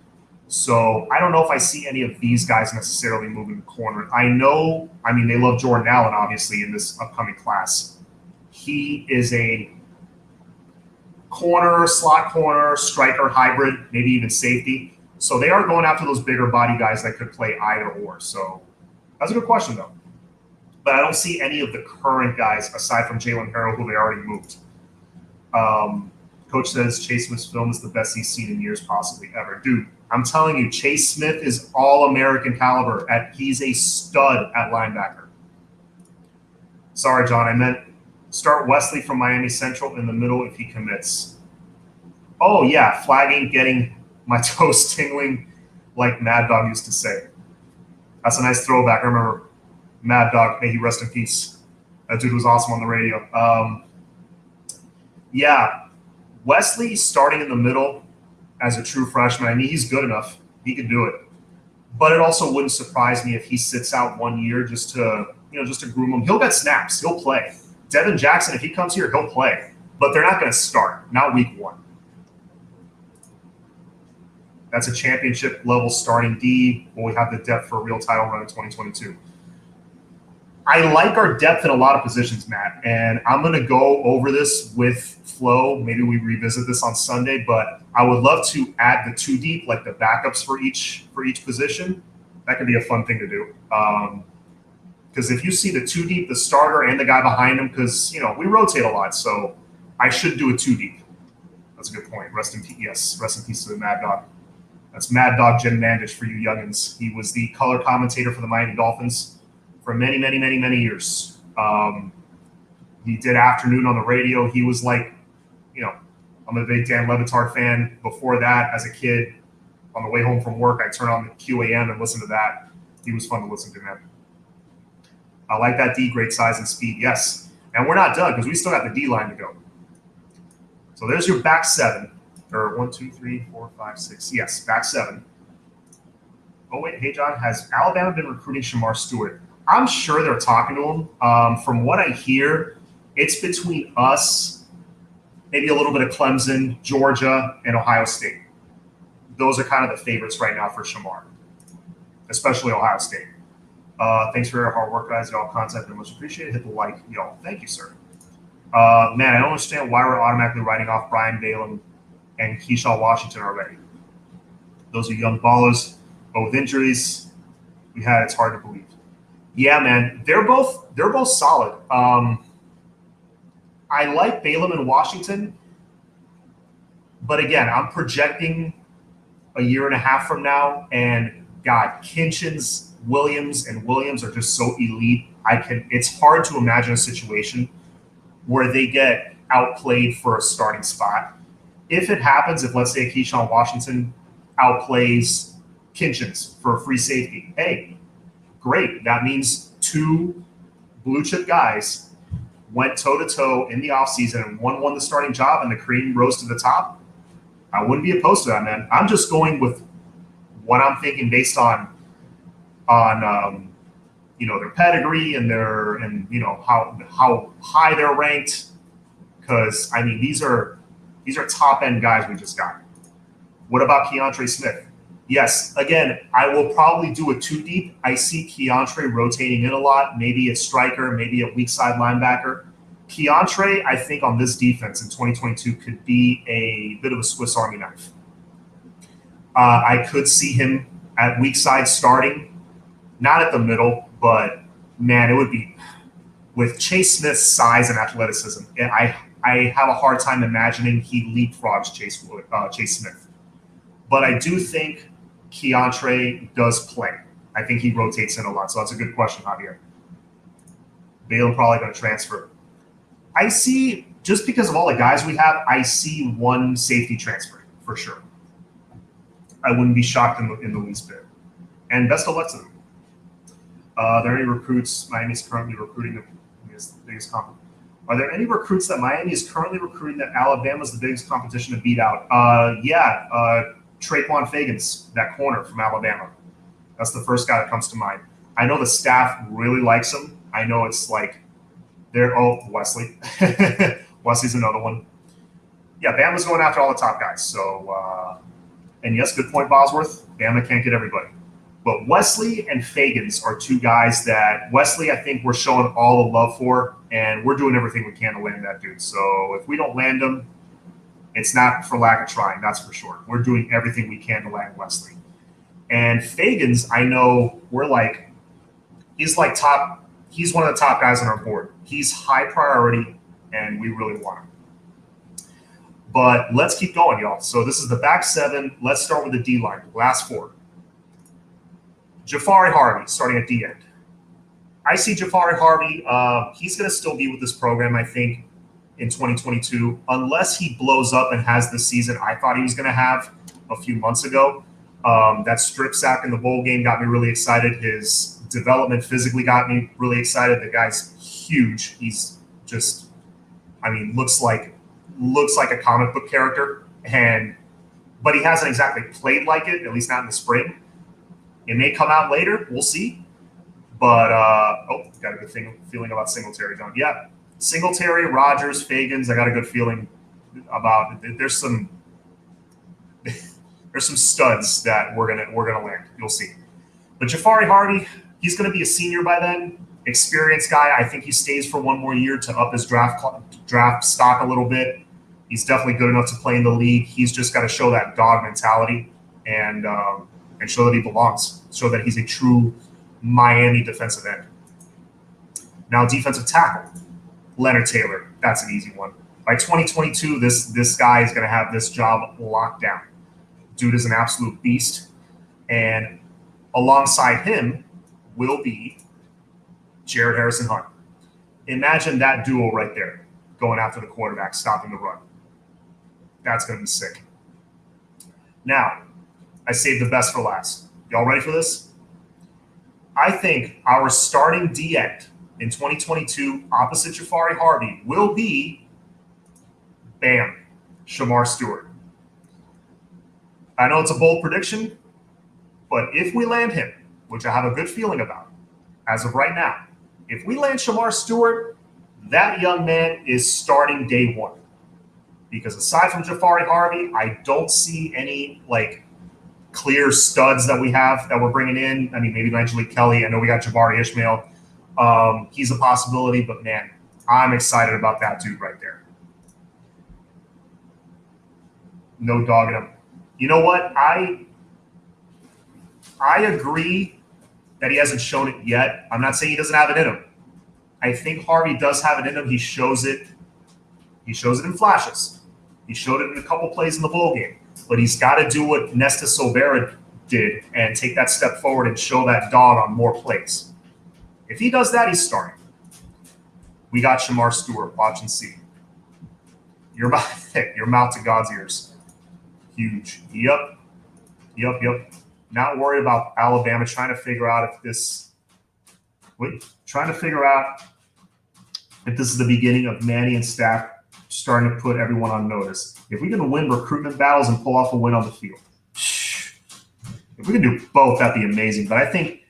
So I don't know if I see any of these guys necessarily moving the corner. They love Jordan Allen, obviously, in this upcoming class. He is a slot corner, striker, hybrid, maybe even safety. So they are going after those bigger body guys that could play either or. So that's a good question, though. But I don't see any of the current guys aside from Jalen Harrell, who they already moved. Coach says Chase Smith's film is the best he's seen in years, possibly ever. Dude, I'm telling you, Chase Smith is all-American caliber. He's a stud at linebacker. Sorry, John, I meant start Wesley from Miami Central in the middle if he commits. Oh, yeah, flagging, getting my toes tingling, like Mad Dog used to say. That's a nice throwback. I remember Mad Dog, may he rest in peace. That dude was awesome on the radio. Yeah, Wesley starting in the middle as a true freshman, I mean, he's good enough. He can do it. But it also wouldn't surprise me if he sits out 1 year just to groom him. He'll get snaps. He'll play. Devin Jackson, if he comes here, he'll play. But they're not going to start, not week 1. That's a championship level starting D. Will we have the depth for a real title run in 2022? I like our depth in a lot of positions, Matt, and I'm going to go over this with Flo. Maybe we revisit this on Sunday, but I would love to add the 2 deep, like the backups for each position. That could be a fun thing to do. Because if you see the two deep, the starter and the guy behind him, because we rotate a lot, so I should do a two deep. That's a good point. Rest in peace. Yes, rest in peace to the Mad Dog. That's Mad Dog Jim Mandish for you youngins. He was the color commentator for the Miami Dolphins for many, many, many, many years. He did afternoon on the radio. He was like, I'm a big Dan Levitard fan. Before that, as a kid, on the way home from work, I'd turn on the QAM and listen to that. He was fun to listen to, man. I like that D, great size and speed. Yes. And we're not done because we still got the D line to go. So there's your back seven. Or 1, 2, 3, 4, 5, 6. Yes, back seven. Oh, wait. Hey, John. Has Alabama been recruiting Shamar Stewart? I'm sure they're talking to him. From what I hear, it's between us, maybe a little bit of Clemson, Georgia, and Ohio State. Those are kind of the favorites right now for Shamar, especially Ohio State. Thanks for your hard work, guys. Y'all content been much appreciated. Hit the like, y'all. Thank you, sir. Man, I don't understand why we're automatically writing off Brian Balaam and Keyshawn Washington already. Those are young ballers, but with injuries we had, it's hard to believe. Yeah, man, they're both solid. I like Balaam and Washington, but again, I'm projecting a year and a half from now, and God, Kinchins, Williams are just so elite. It's hard to imagine a situation where they get outplayed for a starting spot. If it happens, if let's say Keyshawn Washington outplays Kinchins for a free safety, hey, great. That means two blue chip guys went toe-to-toe in the offseason and one won the starting job and the cream rose to the top. I wouldn't be opposed to that, man. I'm just going with what I'm thinking based on their pedigree and how high they're ranked. Because I mean, these are top end guys we just got. What about Keontre Smith? Yes, again, I will probably do a two deep. I see Keontre rotating in a lot, maybe a striker, maybe a weak side linebacker. Keontre, I think on this defense in 2022 could be a bit of a Swiss Army knife. I could see him at weak side starting, not at the middle, but man, it would be with Chase Smith's size and athleticism. I have a hard time imagining he leapfrogs Chase Smith. But I do think Keontre does play. I think he rotates in a lot. So that's a good question, Javier. Balaam probably going to transfer. I see, just because of all the guys we have, I see one safety transfer for sure. I wouldn't be shocked in the least bit. And best of luck to them. Are there any recruits Miami's currently recruiting the biggest competition? Are there any recruits that Miami is currently recruiting that Alabama's the biggest competition to beat out? Traquan Fagans, that corner from Alabama. That's the first guy that comes to mind. I know the staff really likes him. I know it's like Wesley. Wesley's another one. Yeah, Bama's going after all the top guys. So, and yes, good point, Bosworth. Bama can't get everybody. But Wesley and Fagans are two guys that Wesley, I think, we're showing all the love for, and we're doing everything we can to land that dude. So if we don't land him, it's not for lack of trying, that's for sure. We're doing everything we can to land Wesley. And Fagans, I know he's one of the top guys on our board. He's high priority, and we really want him. But let's keep going, y'all. So this is the back seven. Let's start with the D line, last four. Jafari Harvey starting at D end. I see Jafari Harvey. He's going to still be with this program, I think, in 2022, unless he blows up and has the season I thought he was going to have a few months ago. That strip sack in the bowl game got me really excited. His development physically got me really excited. The guy's huge. He's just, looks like a comic book character, but he hasn't exactly played like it, at least not in the spring. It may come out later. We'll see. But, got a good feeling about Singletary, John. Yeah, Singletary, Rogers, Fagans, I got a good feeling about it. There's some studs that we're gonna land. You'll see. But Jafari Harvey, he's gonna be a senior by then. Experienced guy. I think he stays for one more year to up his draft stock a little bit. He's definitely good enough to play in the league. He's just got to show that dog mentality and show that he belongs. Show that he's a true Miami defensive end. Now, defensive tackle, Leonard Taylor. That's an easy one. By 2022, this guy is going to have this job locked down. Dude is an absolute beast. And alongside him will be Jared Harrison-Hunt. Imagine that duo right there, going after the quarterback, stopping the run. That's going to be sick. Now, I saved the best for last. Y'all ready for this? I think our starting D-end in 2022 opposite Jafari Harvey will be, bam, Shamar Stewart. I know it's a bold prediction, but if we land him, which I have a good feeling about as of right now, if we land Shamar Stewart, that young man is starting day one. Because aside from Jafari Harvey, I don't see any clear studs that we have that we're bringing in. I mean, maybe eventually Kelly. I know we got Jabari Ishmael. He's a possibility, but man, I'm excited about that dude right there. No dog in him. You know what? I agree that he hasn't shown it yet. I'm not saying he doesn't have it in him. I think Harvey does have it in him. He shows it. He shows it in flashes. He showed it in a couple plays in the bowl game. But he's got to do what Nesta Silvera did and take that step forward and show that dog on more plays. If he does that, he's starting. We got Shamar Stewart. Watch and see. Your mouth to God's ears. Huge. Yep. Not worried about Alabama trying to figure out if this is the beginning of Manny and staff starting to put everyone on notice. If we can win recruitment battles and pull off a win on the field, if we can do both, that'd be amazing. But I think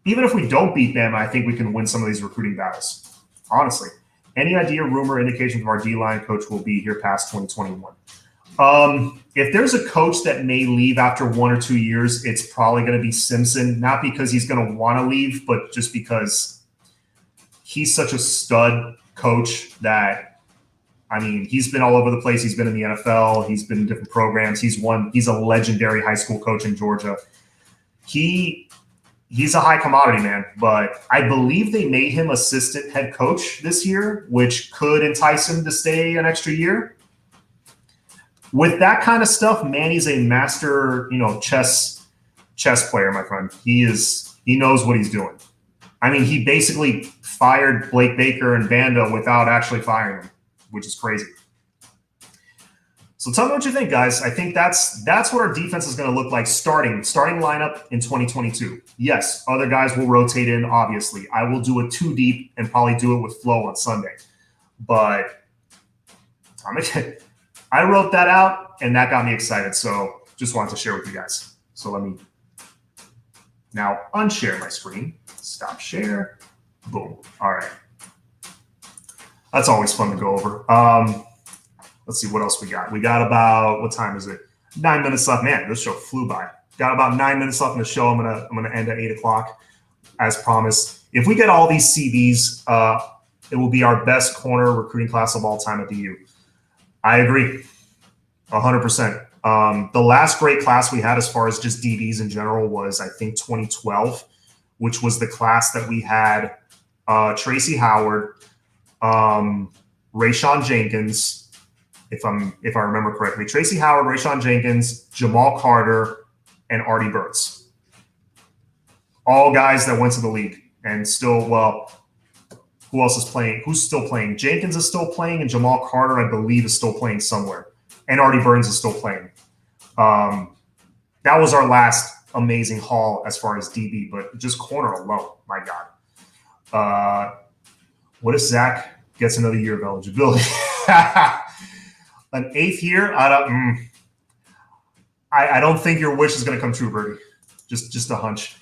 even if we don't beat them, I think we can win some of these recruiting battles. Honestly, any idea, rumor, indication from our D-line coach will be here past 2021? If there's a coach that may leave after 1 or 2 years, it's probably going to be Simpson. Not because he's going to want to leave, but just because he's such a stud coach that, I mean, he's been all over the place. He's been in the NFL. He's been in different programs. He's a legendary high school coach in Georgia. He's a high commodity, man. But I believe they made him assistant head coach this year, which could entice him to stay an extra year. With that kind of stuff, Manny's a master, chess player, my friend. He knows what he's doing. I mean, he basically fired Blake Baker and Banda without actually firing them, which is crazy. So tell me what you think, guys. I think that's what our defense is going to look like starting lineup in 2022. Yes, other guys will rotate in, obviously. I will do it 2 deep and probably do it with Flo on Sunday. But I wrote that out, and that got me excited. So just wanted to share with you guys. So let me now unshare my screen. Stop share. Boom. All right. That's always fun to go over. Let's see what else we got. We got about, what time is it? 9 minutes left. Man, this show flew by. Got about 9 minutes left in the show. I'm gonna end at 8 o'clock, as promised. If we get all these CVs, it will be our best corner recruiting class of all time at the U. I agree, 100%. The last great class we had as far as just DBs in general was, I think, 2012, which was the class that we had Tracy Howard, Rayshawn Jenkins, if I remember correctly. Tracy Howard, Rayshawn Jenkins, Jamal Carter, and Artie Burns. All guys that went to the league and still, well, who else is playing? Who's still playing? Jenkins is still playing, and Jamal Carter, I believe, is still playing somewhere. And Artie Burns is still playing. That was our last amazing haul as far as DB, but just corner alone, my God. What if Zach gets another year of eligibility? An 8th year? I don't think your wish is going to come true, Birdie. Just a hunch.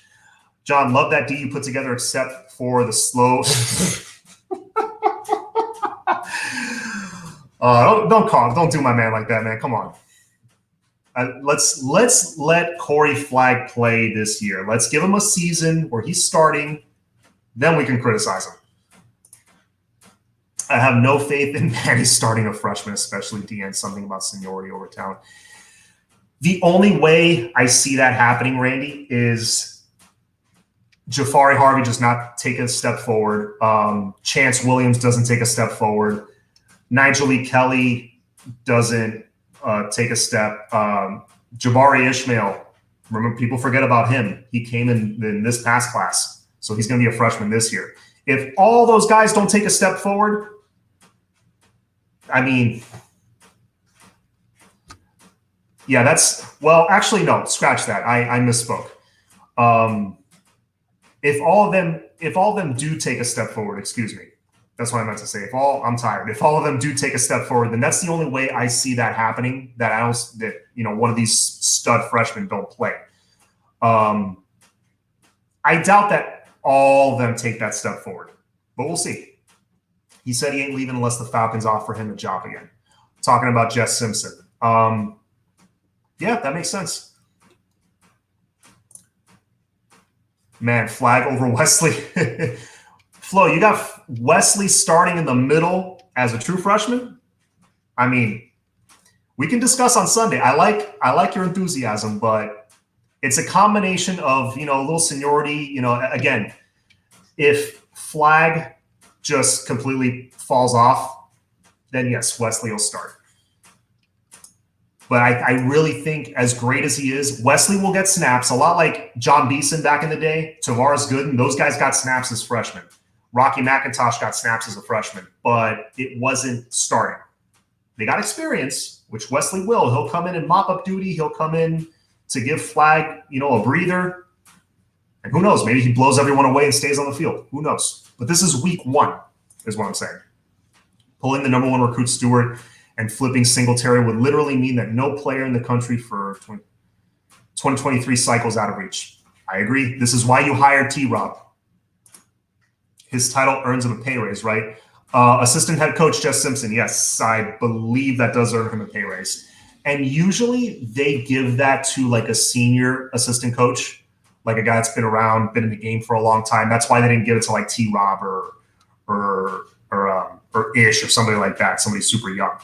John, love that D you put together, except for the slow. Don't do my man like that, man. Come on. Let's let Corey Flagg play this year. Let's give him a season where he's starting. Then we can criticize him. I have no faith in Manny starting a freshman, especially DN, something about seniority over talent. The only way I see that happening, Randy, is Jafari Harvey does not take a step forward. Chance Williams doesn't take a step forward. Nigel E. Kelly doesn't take a step. Jabari Ishmael, remember, people forget about him. He came in this past class, so he's going to be a freshman this year. If all those guys don't take a step forward, I mean, yeah, actually, no, scratch that. I misspoke. If all of them do take a step forward, excuse me, that's what I meant to say. I'm tired. If all of them do take a step forward, then that's the only way I see that happening. That one of these stud freshmen don't play. I doubt that all of them take that step forward, but we'll see. He said he ain't leaving unless the Falcons offer him a job again. Talking about Jess Simpson. Yeah, that makes sense. Man, flag over Wesley. Flo, you got Wesley starting in the middle as a true freshman? I mean, we can discuss on Sunday. I like your enthusiasm, but it's a combination of, a little seniority. Again, if flag just completely falls off, then yes, Wesley will start. But I really think, as great as he is, Wesley will get snaps, a lot like John Beeson back in the day, Tavares Gooden. Those guys got snaps as freshmen. Rocky McIntosh got snaps as a freshman, but it wasn't starting. They got experience, which Wesley will. He'll come in and mop up duty. He'll come in to give flag, a breather. And who knows? Maybe he blows everyone away and stays on the field. Who knows? But this is week 1, is what I'm saying. Pulling the number 1 recruit, Stewart, and flipping Singletary would literally mean that no player in the country for 2023 cycles out of reach. I agree. This is why you hired T-Rob. His title earns him a pay raise, right? Assistant head coach Jess Simpson. Yes, I believe that does earn him a pay raise. And usually they give that to like a senior assistant coach, like a guy that's been around, been in the game for a long time. That's why they didn't give it to like T-Rob or Ish or somebody like that, somebody super young.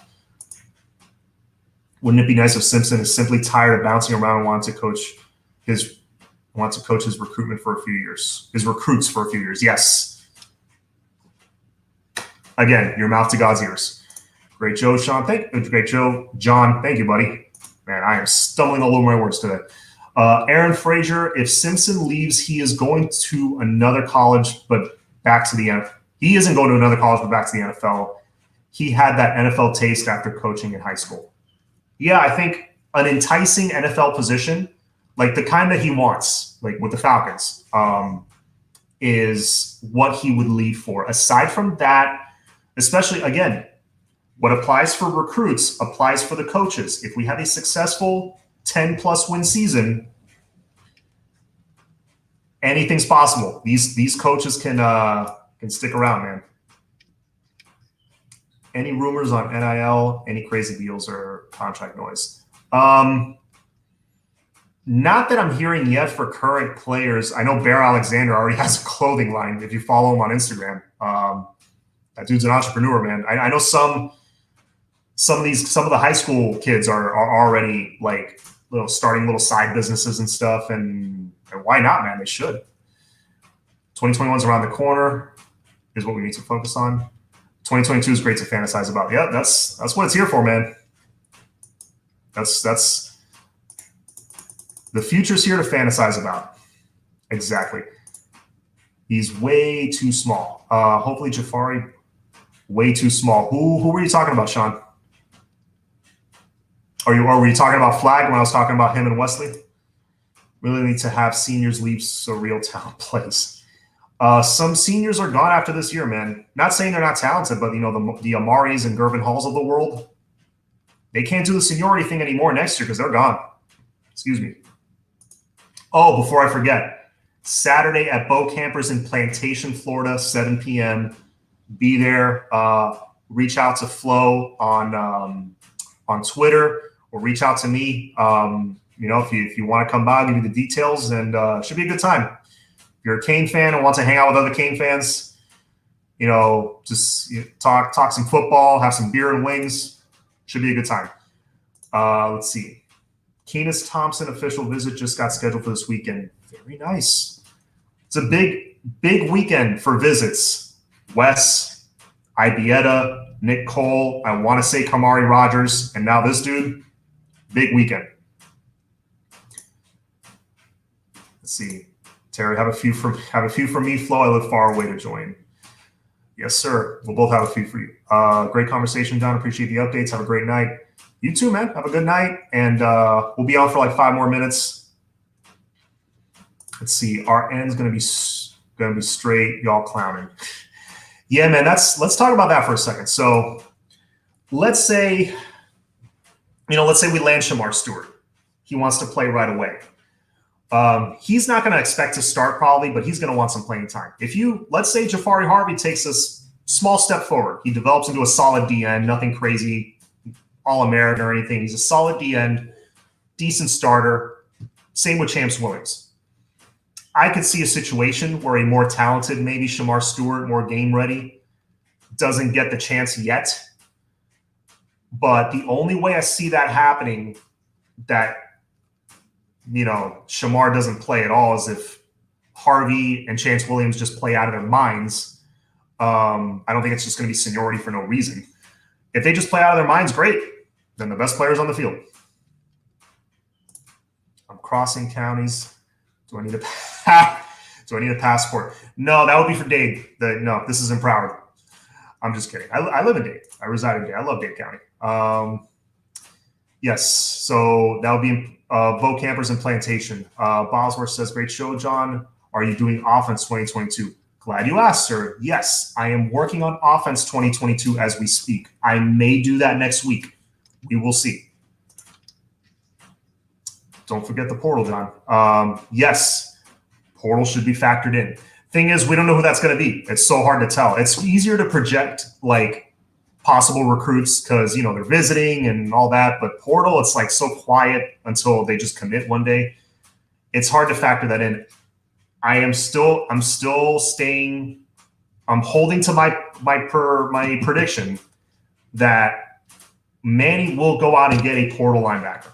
Wouldn't it be nice if Simpson is simply tired of bouncing around and wants to coach his recruitment for a few years, his recruits for a few years? Yes. Again, your mouth to God's ears. Great Joe, Sean. Great Joe, John. Thank you, buddy. Man, I am stumbling all over my words today. Aaron Frazier, if Simpson leaves, he is going to another college, but back to the NFL. He isn't going to another college, but back to the NFL. He had that NFL taste after coaching in high school. Yeah, I think an enticing NFL position, like the kind that he wants, like with the Falcons, is what he would leave for. Aside from that, especially, again, what applies for recruits applies for the coaches. If we have a successful 10-plus win season, anything's possible. These coaches can stick around, man. Any rumors on NIL, any crazy deals or contract noise? Not that I'm hearing yet for current players. I know Bear Alexander already has a clothing line. If you follow him on Instagram, that dude's an entrepreneur, man. I know some of the high school kids are already like starting little side businesses and stuff. And why not, man? They should. 2021 is around the corner, is what we need to focus on. 2022 is great to fantasize about. Yeah, that's what it's here for, man. That's the future's here to fantasize about. Exactly. He's way too small. Hopefully Jafari, way too small. Who were you talking about, Sean? Or were you talking about Flag when I was talking about him and Wesley? Really need to have seniors leave so real talent plays. Some seniors are gone after this year, man. Not saying they're not talented, but the Amaris and Gervin Halls of the world, they can't do the seniority thing anymore next year because they're gone. Excuse me. Oh, before I forget, Saturday at Bo Campers in Plantation, Florida, 7 p.m. Be there. Reach out to Flo on Twitter or reach out to me. If you want to come by, I'll give you the details, and it should be a good time. If you're a Cane fan and want to hang out with other Cane fans, just talk some football, have some beer and wings. Should be a good time. Let's see. CANES Thompson official visit just got scheduled for this weekend. Very nice. It's a big weekend for visits. Wes, Ibieta, Nick Cole, I want to say Kamari Rogers, and now this dude. Big weekend. Let's see. Terry, have a few from me, Flo. I live far away to join. Yes, sir. We'll both have a few for you. Great conversation, John. Appreciate the updates. Have a great night. You too, man. Have a good night. And we'll be on for like 5 more minutes. Let's see. Our end's gonna be straight. Y'all clowning. Yeah, man. Let's talk about that for a second. So let's say we land Shamar Stewart. He wants to play right away. He's not going to expect to start probably, but he's going to want some playing time. Let's say Jafari Harvey takes a small step forward. He develops into a solid DN, nothing crazy, All-American or anything. He's a solid DN, decent starter. Same with Champs Williams. I could see a situation where a more talented, maybe Shamar Stewart, more game ready, doesn't get the chance yet. But the only way I see that happening, that Shamar doesn't play at all, is if Harvey and Chance Williams just play out of their minds. I don't think it's just going to be seniority for no reason. If they just play out of their minds, great. Then the best players on the field. I'm crossing counties. Do I need a passport? No, that would be for Dade. No, this is in Broward. I'm just kidding. I live in Dade. I reside in Dade. I love Dade County. Yes, so that would be Bo Campers and Plantation. Bosworth says, great show, John. Are you doing offense 2022? Glad you asked, sir. Yes, I am working on offense 2022 as we speak. I may do that next week. We will see. Don't forget the portal, John. Yes, portal should be factored in. Thing is, we don't know who that's going to be. It's so hard to tell. It's easier to project possible recruits because they're visiting and all that, but portal, it's so quiet until they just commit one day. It's hard to factor that in. I'm still staying. I'm holding to my prediction that Manny will go out and get a portal linebacker.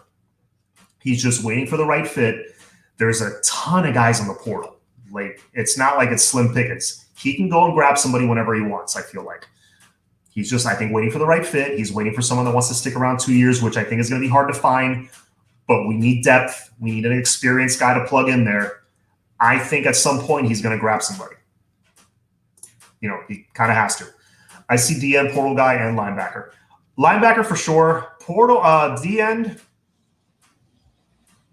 He's just waiting for the right fit. There's a ton of guys on the portal. It's not like it's slim pickings. He can go and grab somebody whenever he wants, I feel like. He's just, I think, waiting for the right fit. He's waiting for someone that wants to stick around 2 years, which I think is going to be hard to find. But we need depth. We need an experienced guy to plug in there. I think at some point he's going to grab somebody. He kind of has to. I see DN, portal guy, and linebacker. Linebacker for sure. Portal, DN,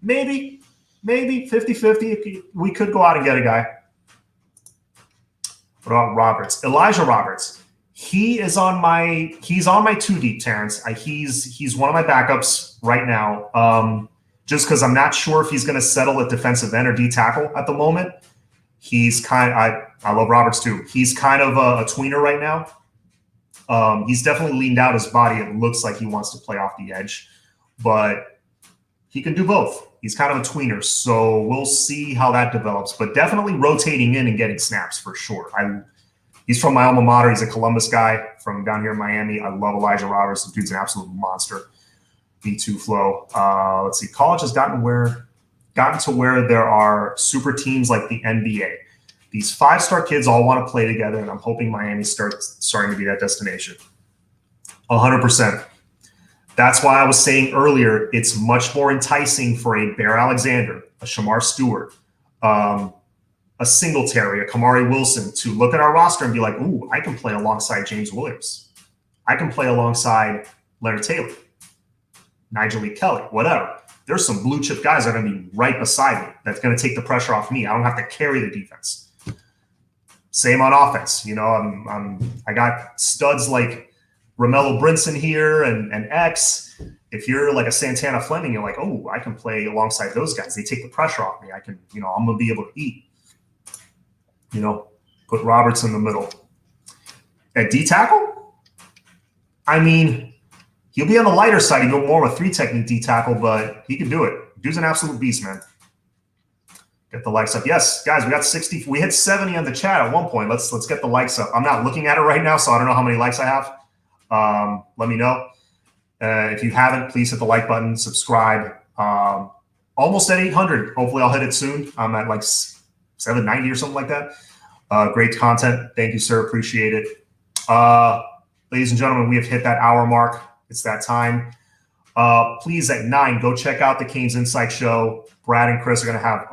maybe 50-50. We could go out and get a guy. What about Roberts? Elijah Roberts. He's on my 2 deep, Terrence. He's one of my backups right now. Just because I'm not sure if he's going to settle at defensive end or D tackle at the moment. I love Roberts too. He's kind of a tweener right now. He's definitely leaned out his body. It looks like he wants to play off the edge, but he can do both. He's kind of a tweener, so we'll see how that develops. But definitely rotating in and getting snaps for sure. He's from my alma mater. He's a Columbus guy from down here in Miami. I love Elijah Roberts. The dude's an absolute monster. B2 Flow. Let's see. College has gotten to where there are super teams like the NBA. These 5-star kids all want to play together, and I'm hoping Miami starting to be that destination. 100%. That's why I was saying earlier, it's much more enticing for a Bear Alexander, a Shamar Stewart, a Singletary, a Kamari Wilson to look at our roster and be like, ooh, I can play alongside James Williams. I can play alongside Leonard Taylor, Nigel Lee Kelly, whatever. There's some blue chip guys that are going to be right beside me. That's going to take the pressure off me. I don't have to carry the defense. Same on offense. I got studs like Romello Brinson here and X. If you're like a Santana Fleming, you're like, oh, I can play alongside those guys. They take the pressure off me. I can, I'm going to be able to eat. Put Roberts in the middle. At D tackle, he'll be on the lighter side. He'll go more of a 3-technique D tackle, but he can do it. Dude's an absolute beast, man. Get the likes up. Yes, guys, we got 60. We hit 70 on the chat at one point. Let's get the likes up. I'm not looking at it right now, so I don't know how many likes I have. Let me know. If you haven't, please hit the like button, subscribe. Almost at 800. Hopefully I'll hit it soon. I'm at 790 or something like that. Great content. Thank you, sir. Appreciate it. Ladies and gentlemen, we have hit that hour mark. It's that time. Please, at 9, go check out the Canes Insight Show. Brad and Chris are going to have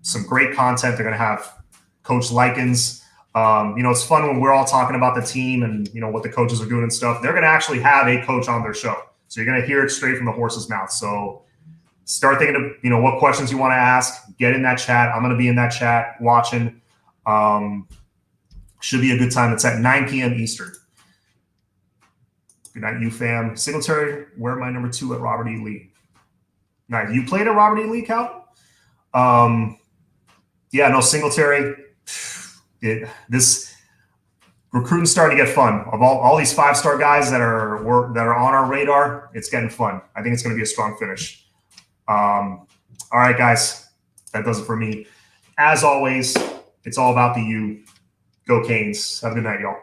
some great content. They're going to have Coach Likens. It's fun when we're all talking about the team and, what the coaches are doing and stuff. They're going to actually have a coach on their show. So you're going to hear it straight from the horse's mouth. So start thinking of, what questions you want to ask. Get in that chat. I'm going to be in that chat watching. Should be a good time. It's at 9 p.m. Eastern. Good night, you fam. Singletary, wear my number 2 at Robert E. Lee. Now, you played at Robert E. Lee, Cal? Yeah, no, Singletary. This recruiting's starting to get fun. Of all these 5-star guys that are on our radar, it's getting fun. I think it's going to be a strong finish. All right, guys, that does it for me. As always, it's all about the U. Go Canes. Have a good night, y'all.